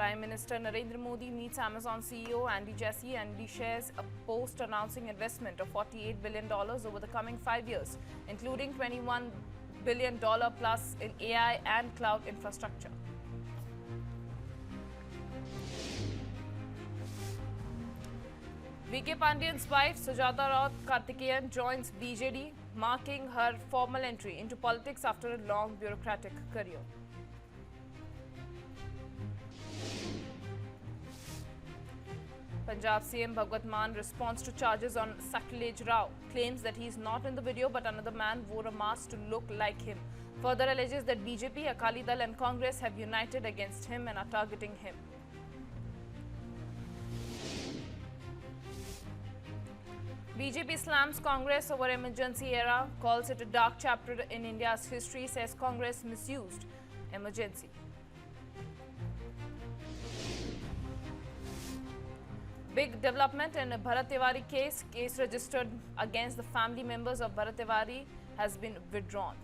Prime Minister Narendra Modi meets Amazon CEO Andy Jassy. Andy shares a post announcing investment of $48 billion over the coming 5 years, including $21 billion plus in AI and cloud infrastructure. V.K. Pandian's wife, Sujata Raut Karthikeyan, joins BJD, marking her formal entry into politics after a long bureaucratic career. Punjab CM Bhagwat Mann responds to charges on Sakilej Rao, claims that he is not in the video but another man wore a mask to look like him. Further alleges that BJP, Akali Dal and Congress have united against him and are targeting him. BJP slams Congress over emergency era, calls it a dark chapter in India's history, says Congress misused emergency. Big development in Bharat Tiwari case. Case registered against the family members of Bharat Tiwari has been withdrawn.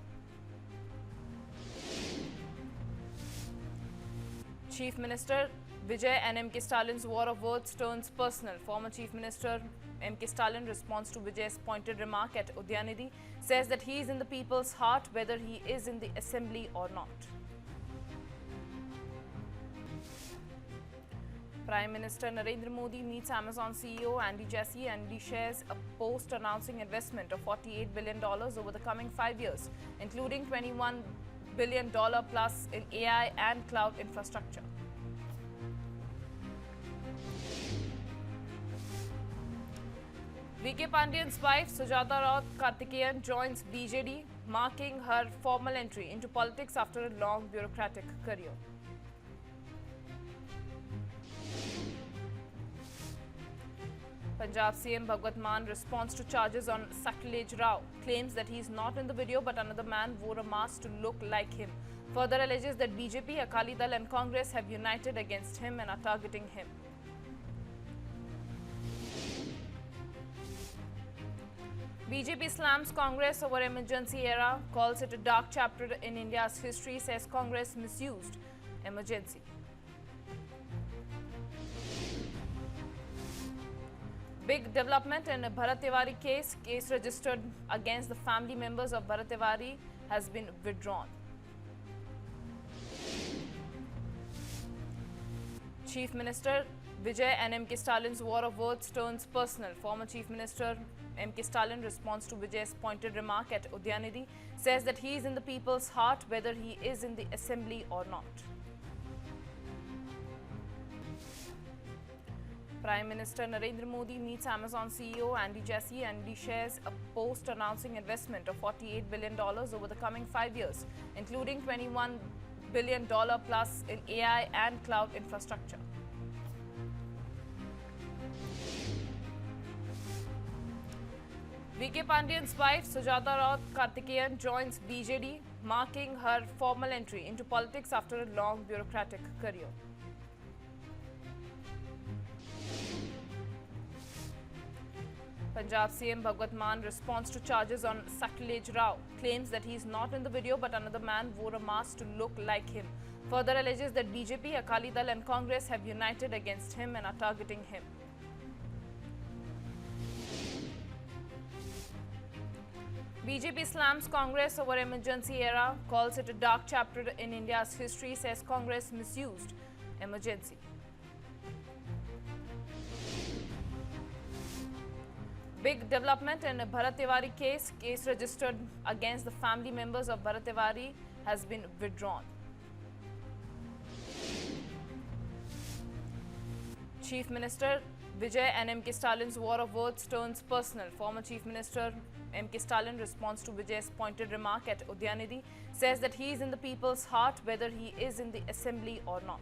Chief Minister Vijay and M.K. Stalin's war of words turns personal. Former Chief Minister M.K. Stalin responds to Vijay's pointed remark at Udyanidhi, says that he is in the people's heart whether he is in the assembly or not. Prime Minister Narendra Modi meets Amazon CEO Andy Jassy. Andy shares a post announcing investment of $48 billion over the coming 5 years, including $21 billion plus in AI and cloud infrastructure. V.K. Pandian's wife, Sujata Raut Karthikeyan, joins BJD, marking her formal entry into politics after a long bureaucratic career. Punjab CM Bhagwat Mann responds to charges on Sakilej Rao, claims that he is not in the video but another man wore a mask to look like him. Further alleges that BJP, Akali Dal and Congress have united against him and are targeting him. BJP slams Congress over emergency era, calls it a dark chapter in India's history, says Congress misused emergency. Big development in Bharat Tiwari case. Case registered against the family members of Bharat Tiwari has been withdrawn. Chief Minister Vijay and M.K. Stalin's war of words turns personal. Former Chief Minister M.K. Stalin responds to Vijay's pointed remark at Udyanidhi, says that he is in the people's heart whether he is in the assembly or not. Prime Minister Narendra Modi meets Amazon CEO Andy Jassy. Andy shares a post announcing investment of $48 billion over the coming 5 years, including $21 billion plus in AI and cloud infrastructure. V.K. Pandian's wife, Sujata Raut Karthikeyan, joins BJD, marking her formal entry into politics after a long bureaucratic career. Punjab CM Bhagwat Mann responds to charges on Sakilej Rao, claims that he is not in the video but another man wore a mask to look like him. Further alleges that BJP, Akali Dal and Congress have united against him and are targeting him. BJP slams Congress over emergency era, calls it a dark chapter in India's history, says Congress misused emergency. Big development in Bharat Tiwari case. Case registered against the family members of Bharat Tiwari has been withdrawn. Chief Minister Vijay and M.K. Stalin's war of words turns personal. Former Chief Minister M.K. Stalin responds to Vijay's pointed remark at Udyanidhi, says that he is in the people's heart whether he is in the assembly or not.